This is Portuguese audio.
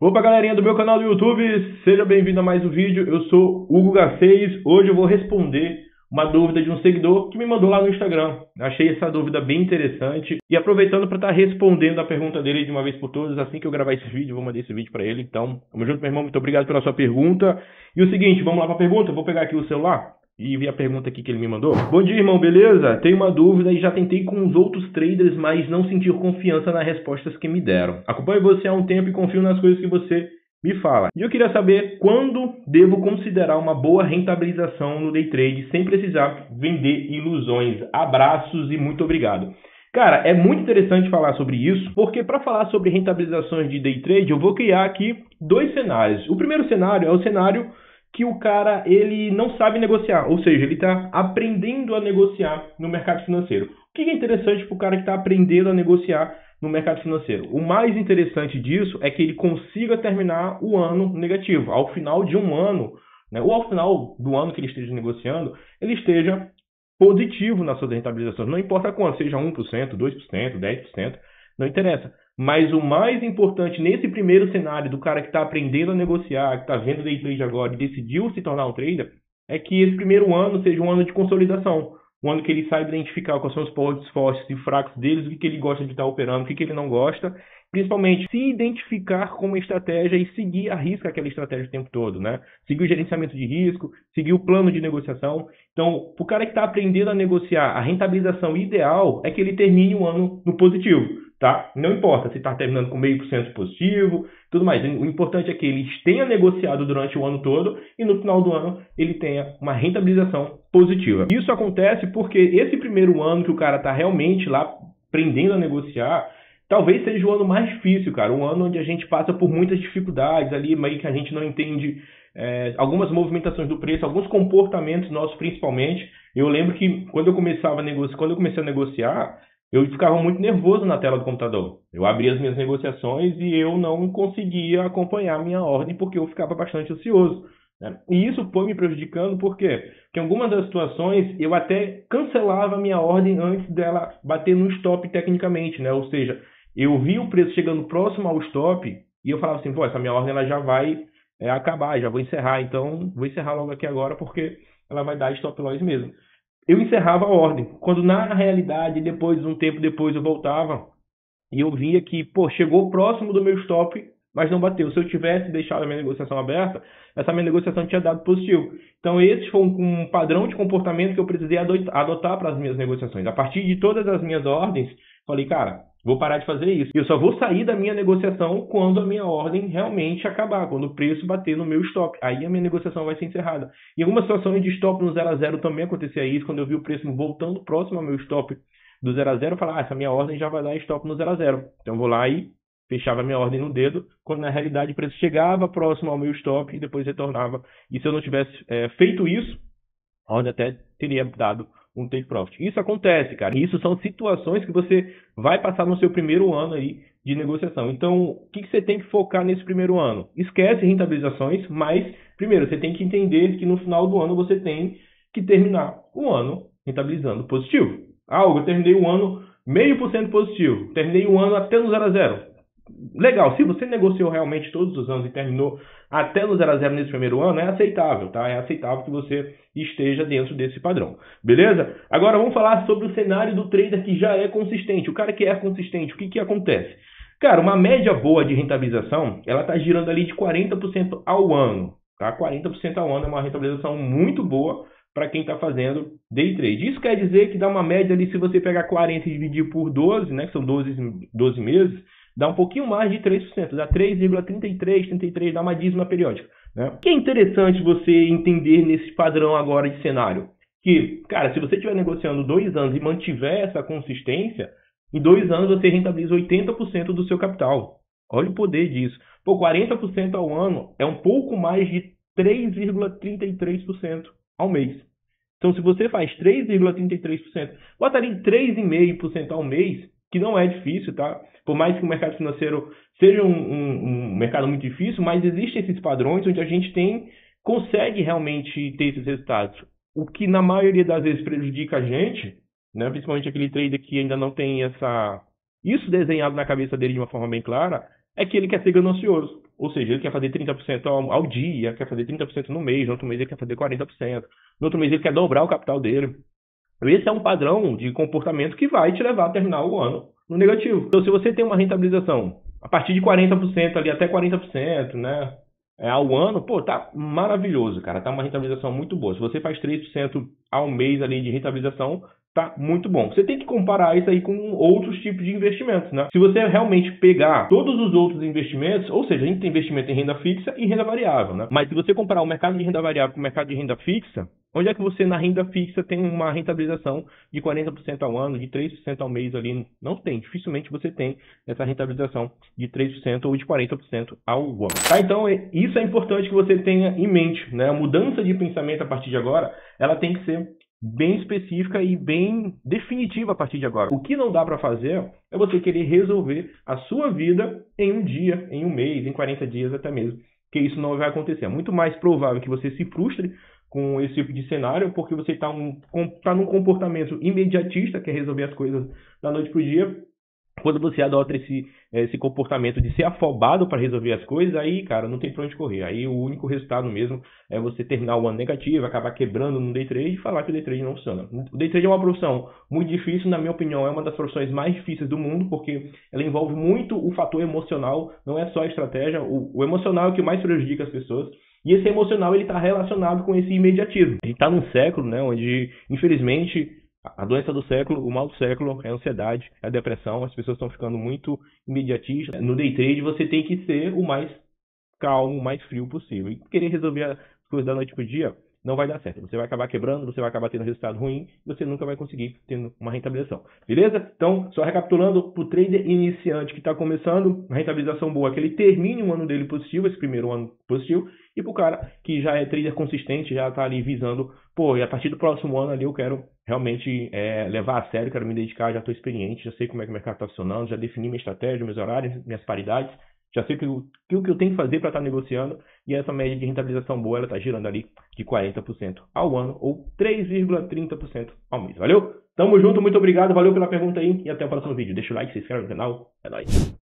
Opa, galerinha do meu canal do YouTube, seja bem-vindo a mais um vídeo. Eu sou Hugo Garcês. Hoje eu vou responder uma dúvida de um seguidor que me mandou lá no Instagram. Achei essa dúvida bem interessante e aproveitando para estar respondendo a pergunta dele de uma vez por todas, assim que eu gravar esse vídeo, eu vou mandar esse vídeo para ele. Então, tamo junto, meu irmão, muito obrigado pela sua pergunta. E o seguinte, vamos lá para a pergunta? Eu vou pegar aqui o celular e ver a pergunta aqui que ele me mandou. Bom dia, irmão, beleza? Tenho uma dúvida e já tentei com os outros traders, mas não senti confiança nas respostas que me deram. Acompanho você há um tempo e confio nas coisas que você me fala. E eu queria saber quando devo considerar uma boa rentabilização no day trade sem precisar vender ilusões. Abraços e muito obrigado. Cara, é muito interessante falar sobre isso, porque para falar sobre rentabilizações de day trade, eu vou criar aqui dois cenários. O primeiro cenário é o cenário que o cara ele não sabe negociar, ou seja, ele está aprendendo a negociar no mercado financeiro. O que é interessante para o cara que está aprendendo a negociar no mercado financeiro? O mais interessante disso é que ele consiga terminar o ano negativo. Ao final de um ano, né, ou ao final do ano que ele esteja negociando, ele esteja positivo nas suas rentabilizações. Não importa quanto, seja 1%, 2%, 10%, não interessa. Mas o mais importante nesse primeiro cenário do cara que está aprendendo a negociar, que está vendo day trade agora e decidiu se tornar um trader, é que esse primeiro ano seja um ano de consolidação. Um ano que ele saiba identificar quais são os pontos fortes e fracos deles, o que ele gosta de estar operando, o que ele não gosta. Principalmente se identificar com uma estratégia e seguir a risca aquela estratégia o tempo todo, né? Seguir o gerenciamento de risco, seguir o plano de negociação. Então, para o cara que está aprendendo a negociar, a rentabilização ideal é que ele termine o ano no positivo, tá? Não importa se está terminando com 0,5% positivo, tudo mais. O importante é que ele tenha negociado durante o ano todo e no final do ano ele tenha uma rentabilização positiva. Isso acontece porque esse primeiro ano que o cara está realmente lá aprendendo a negociar, talvez seja o ano mais difícil, cara. Um ano onde a gente passa por muitas dificuldades ali, meio que a gente não entende algumas movimentações do preço, alguns comportamentos nossos principalmente. Eu lembro que quando eu comecei a negociar, eu ficava muito nervoso na tela do computador. Eu abria as minhas negociações e eu não conseguia acompanhar a minha ordem porque eu ficava bastante ansioso, né? E isso foi me prejudicando por quê? Porque em algumas das situações eu até cancelava a minha ordem antes dela bater no stop tecnicamente, né? Ou seja, eu vi o preço chegando próximo ao stop e eu falava assim, pô, essa minha ordem ela já vai acabar, já vou encerrar, então vou encerrar logo aqui agora porque ela vai dar stop loss mesmo. Eu encerrava a ordem, quando na realidade, um tempo depois eu voltava e eu via que, pô, chegou próximo do meu stop, mas não bateu. Se eu tivesse deixado a minha negociação aberta, essa minha negociação tinha dado positivo. Então, esse foi um padrão de comportamento que eu precisei adotar para as minhas negociações. A partir de todas as minhas ordens, falei, cara, vou parar de fazer isso. Eu só vou sair da minha negociação quando a minha ordem realmente acabar, quando o preço bater no meu stop. Aí a minha negociação vai ser encerrada. Em algumas situações de stop no 0 a 0 também acontecia isso, quando eu vi o preço voltando próximo ao meu stop do 0 a 0, eu falava, essa minha ordem já vai dar stop no 0 a 0. Então eu vou lá e fechava a minha ordem no dedo, quando na realidade o preço chegava próximo ao meu stop e depois retornava. E se eu não tivesse feito isso, a ordem até teria dado um take profit. Isso acontece, cara. Isso são situações que você vai passar no seu primeiro ano aí de negociação. Então, o que você tem que focar nesse primeiro ano? Esquece rentabilizações, mas, primeiro, você tem que entender que no final do ano você tem que terminar o ano rentabilizando positivo. Eu terminei o ano 0,5% positivo. Terminei o ano até no 0 a 0. Legal, se você negociou realmente todos os anos e terminou até no 0 a 0 nesse primeiro ano, é aceitável, tá? É aceitável que você esteja dentro desse padrão, beleza? Agora vamos falar sobre o cenário do trader que já é consistente. O cara que é consistente, o que acontece? Cara, uma média boa de rentabilização, ela tá girando ali de 40% ao ano, tá? 40% ao ano é uma rentabilização muito boa para quem está fazendo day trade. Isso quer dizer que dá uma média ali, se você pegar 40 e dividir por 12, né, que são 12 meses, dá um pouquinho mais de 3%, dá 3,33, dá uma dízima periódica, né? O que é interessante você entender nesse padrão agora de cenário? Que, cara, se você estiver negociando 2 anos e mantiver essa consistência, em 2 anos você rentabiliza 80% do seu capital. Olha o poder disso. Pô, 40% ao ano é um pouco mais de 3,33% ao mês. Então, se você faz 3,33%, bota ali 3,5% ao mês, que não é difícil, tá? Por mais que o mercado financeiro seja um mercado muito difícil, mas existem esses padrões onde a gente consegue realmente ter esses resultados. O que na maioria das vezes prejudica a gente, né? Principalmente aquele trader que ainda não tem isso desenhado na cabeça dele de uma forma bem clara, é que ele quer ser ganancioso. Ou seja, ele quer fazer 30% ao dia, quer fazer 30% no mês, no outro mês ele quer fazer 40%, no outro mês ele quer dobrar o capital dele. Esse é um padrão de comportamento que vai te levar a terminar o ano no negativo. Então, se você tem uma rentabilização a partir de 40% ali até 40%, né, ao ano, pô, tá maravilhoso, cara. Tá uma rentabilização muito boa. Se você faz 3% ao mês ali de rentabilização, tá muito bom. Você tem que comparar isso aí com outros tipos de investimentos, né? Se você realmente pegar todos os outros investimentos, ou seja, a gente tem investimento em renda fixa e renda variável, né? Mas se você comparar o mercado de renda variável com o mercado de renda fixa, onde é que você na renda fixa tem uma rentabilização de 40% ao ano, de 3% ao mês ali? Não tem. Dificilmente você tem essa rentabilização de 3% ou de 40% ao ano. Tá? Então, isso é importante que você tenha em mente, né? A mudança de pensamento a partir de agora, ela tem que ser bem específica e bem definitiva a partir de agora. O que não dá para fazer é você querer resolver a sua vida em um dia, em um mês, em 40 dias até mesmo, que isso não vai acontecer. É muito mais provável que você se frustre com esse tipo de cenário, porque você está num comportamento imediatista, que é resolver as coisas da noite para o dia. Quando você adota esse comportamento de ser afobado para resolver as coisas, aí, cara, não tem pra onde correr. Aí o único resultado mesmo é você terminar o ano negativo, acabar quebrando no day trade e falar que o day trade não funciona. O day trade é uma profissão muito difícil, na minha opinião, é uma das profissões mais difíceis do mundo, porque ela envolve muito o fator emocional, não é só a estratégia. O emocional é o que mais prejudica as pessoas. E esse emocional, ele está relacionado com esse imediatismo. A gente está num século, né, onde, infelizmente, a doença do século, o mal do século é a ansiedade, é a depressão, as pessoas estão ficando muito imediatistas. No day trade você tem que ser o mais calmo, o mais frio possível. E querer resolver as coisas da noite para o dia não vai dar certo. Você vai acabar quebrando, você vai acabar tendo resultado ruim, e você nunca vai conseguir ter uma rentabilização. Beleza? Então, só recapitulando, para o trader iniciante que está começando, a rentabilização boa é que ele termine um ano dele positivo, esse primeiro ano positivo, e para o cara que já é trader consistente, já está ali visando, pô, e a partir do próximo ano ali eu quero realmente levar a sério, quero me dedicar, já estou experiente, já sei como é que o mercado está funcionando, já defini minha estratégia, meus horários, minhas paridades, já sei o que eu tenho que fazer para estar negociando, e essa média de rentabilização boa, ela está girando ali de 40% ao ano, ou 3,30% ao mês. Valeu? Tamo junto, muito obrigado, valeu pela pergunta aí, e até o próximo vídeo. Deixa o like, se inscreve no canal, é nóis.